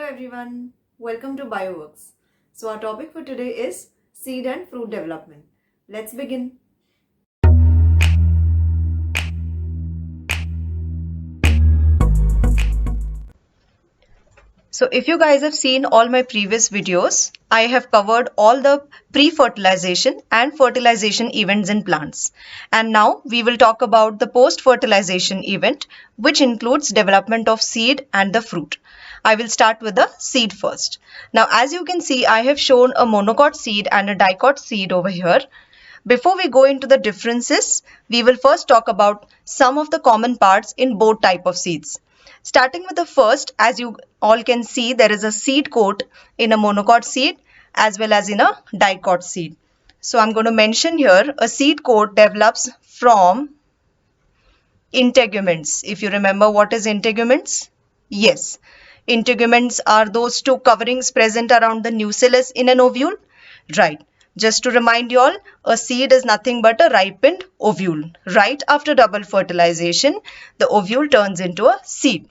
everyone, welcome to BioWorks. So our topic for today is seed and fruit development. Let's begin. So if you guys have seen all my previous videos, I have covered all the pre-fertilization and fertilization events in plants. And now we will talk about the post-fertilization event, which includes development of seed and the fruit. I will start with the seed first. Now, as you can see, I have shown a monocot seed and a dicot seed over here. Before we go into the differences, we will first talk about some of the common parts in both type of seeds. Starting with the first, as you all can see, there is a seed coat in a monocot seed as well as in a dicot seed. So I'm going to mention here a seed coat develops from integuments. If you remember what is integuments? Yes, integuments are those two coverings present around the nucellus in an ovule. Right. Just to remind you all, a seed is nothing but a ripened ovule. Right after double fertilization, the ovule turns into a seed.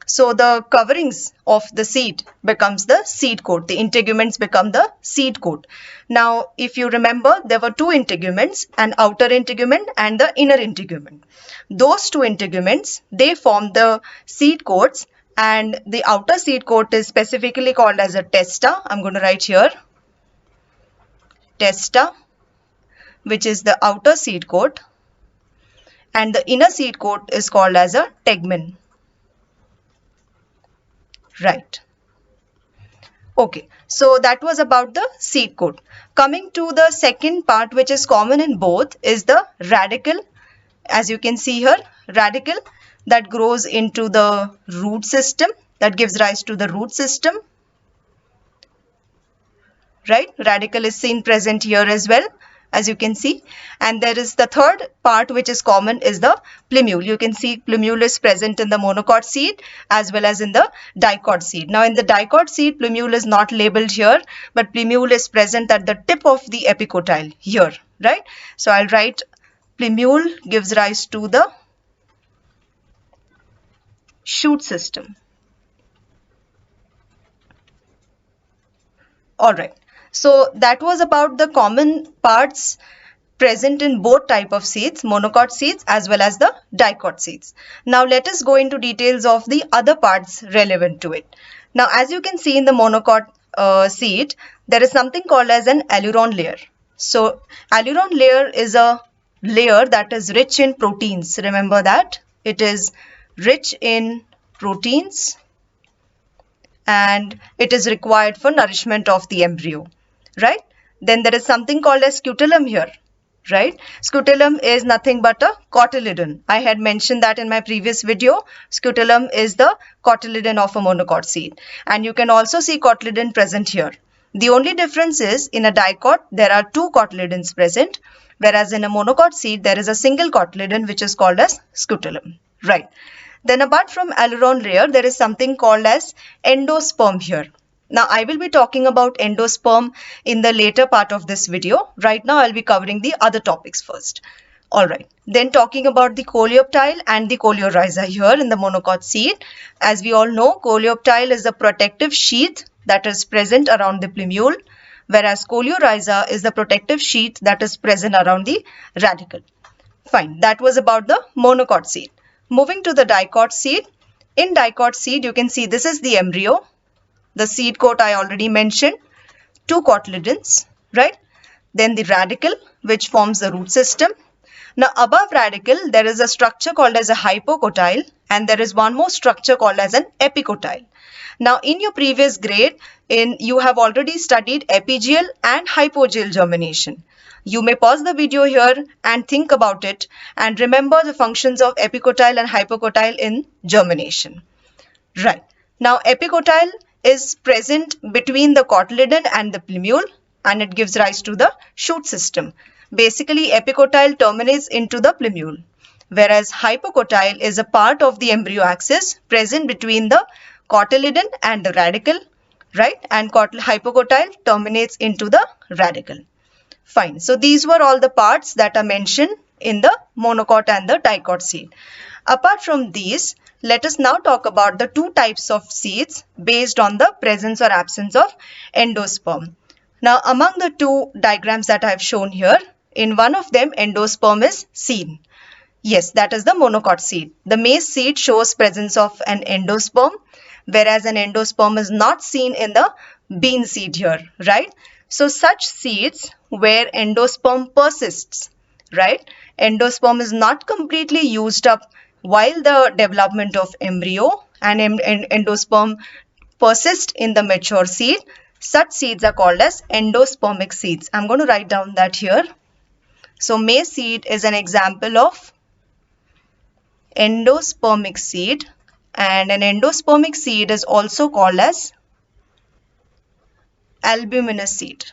So the coverings of the seed becomes the seed coat. The integuments become the seed coat. Now, if you remember, there were two integuments, an outer integument and the inner integument. Those two integuments, they form the seed coats, and the outer seed coat is specifically called as a testa. I'm going to write here testa, which is the outer seed coat, and the inner seed coat is called as a tegmen. Right. Okay, so that was about the seed coat. Coming to the second part, which is common in both, is the radicle. As you can see here, radicle that grows into the root system, that gives rise to the root system. Right, radicle is seen present here as well, as you can see. And there is the third part which is common is the plumule. You can see plumule is present in the monocot seed as well as in the dicot seed. Now in the dicot seed, plumule is not labeled here, but plumule is present at the tip of the epicotyle here, right? So I'll write plumule gives rise to the shoot system. All right. So that was about the common parts present in both type of seeds, monocot seeds as well as the dicot seeds. Now let us go into details of the other parts relevant to it. Now as you can see in the monocot seed, there is something called as an aileron layer. So aileron layer is a layer that is rich in proteins. Remember that it is rich in proteins and it is required for nourishment of the embryo. Right? Then there is something called as scutellum here, right? Scutellum is nothing but a cotyledon. I had mentioned that in my previous video. Scutellum is the cotyledon of a monocot seed. And you can also see cotyledon present here. The only difference is in a dicot, there are two cotyledons present, whereas in a monocot seed, there is a single cotyledon which is called as scutellum, right? Then apart from aileron layer, there is something called as endosperm here. Now, I will be talking about endosperm in the later part of this video. Right now, I'll be covering the other topics first. All right. Then talking about the coleoptile and the coleorhiza here in the monocot seed. As we all know, coleoptile is the protective sheath that is present around the plumule, whereas coleorhiza is the protective sheath that is present around the radicle. Fine. That was about the monocot seed. Moving to the dicot seed. In dicot seed, you can see this is the embryo. The seed coat I already mentioned, two cotyledons, right? Then the radicle, which forms the root system. Now above radicle, there is a structure called as a hypocotyle, and there is one more structure called as an epicotyle. Now in your previous grade, you have already studied epigeal and hypogeal germination. You may pause the video here and think about it and remember the functions of epicotyle and hypocotyle in germination. Right. Now epicotyle is present between the cotyledon and the plumule, and it gives rise to the shoot system. Basically, epicotyle terminates into the plumule, whereas hypocotyle is a part of the embryo axis present between the cotyledon and the radicle, right? And hypocotyle terminates into the radicle. Fine. So these were all the parts that are mentioned in the monocot and the dicot seed. Apart from these, let us now talk about the two types of seeds based on the presence or absence of endosperm. Now, among the two diagrams that I have shown here, in one of them, endosperm is seen. Yes, that is the monocot seed. The maize seed shows presence of an endosperm, whereas an endosperm is not seen in the bean seed here, right? So such seeds where endosperm persists, right? Endosperm is not completely used up while the development of embryo and endosperm persist in the mature seed. Such seeds are called as endospermic seeds. I'm going to write down that here. So maize seed is an example of endospermic seed, and an endospermic seed is also called as albuminous seed,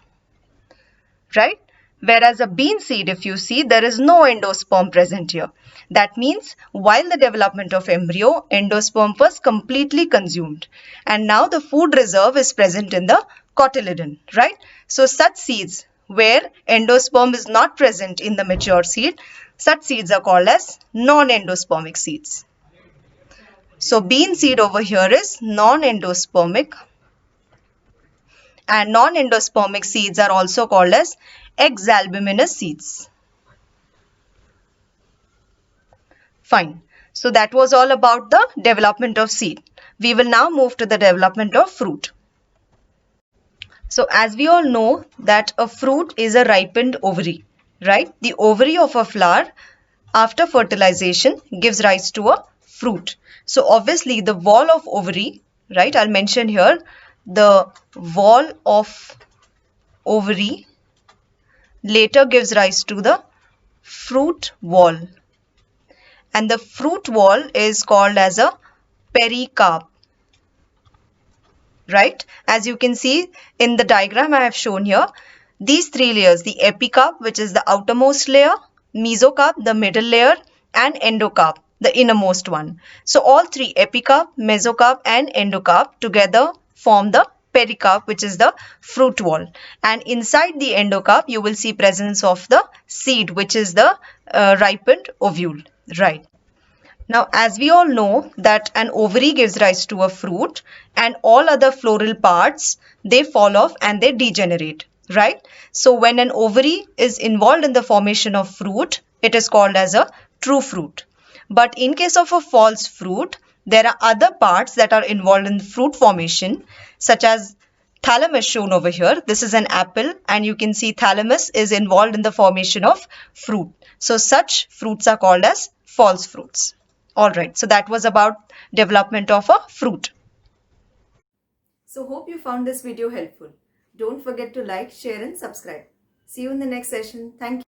right? Whereas a bean seed, if you see, there is no endosperm present here. That means while the development of embryo, endosperm was completely consumed, and now the food reserve is present in the cotyledon, right? So such seeds where endosperm is not present in the mature seed, such seeds are called as non-endospermic seeds. So bean seed over here is non-endospermic, and non-endospermic seeds are also called as exalbuminous seeds. Fine. So that was all about the development of seed. We will now move to the development of fruit. So as we all know that a fruit is a ripened ovary, right? The ovary of a flower after fertilization gives rise to a fruit. So obviously the wall of ovary, right? I'll mention here the wall of ovary later gives rise to the fruit wall, and the fruit wall is called as a pericarp, right? As you can see in the diagram I have shown here, these three layers, the epicarp, which is the outermost layer, mesocarp, the middle layer, and endocarp, the innermost one. So all three, epicarp, mesocarp, and endocarp, together form the pericarp, which is the fruit wall. And inside the endocarp, you will see presence of the seed, which is the ripened ovule, right? Now, as we all know that an ovary gives rise to a fruit, and all other floral parts, they fall off and they degenerate, right? So when an ovary is involved in the formation of fruit, it is called as a true fruit. But in case of a false fruit, there are other parts that are involved in fruit formation, such as thalamus shown over here. This is an apple, and you can see thalamus is involved in the formation of fruit. So such fruits are called as false fruits. Alright, so that was about development of a fruit. So hope you found this video helpful. Don't forget to like, share and subscribe. See you in the next session. Thank you.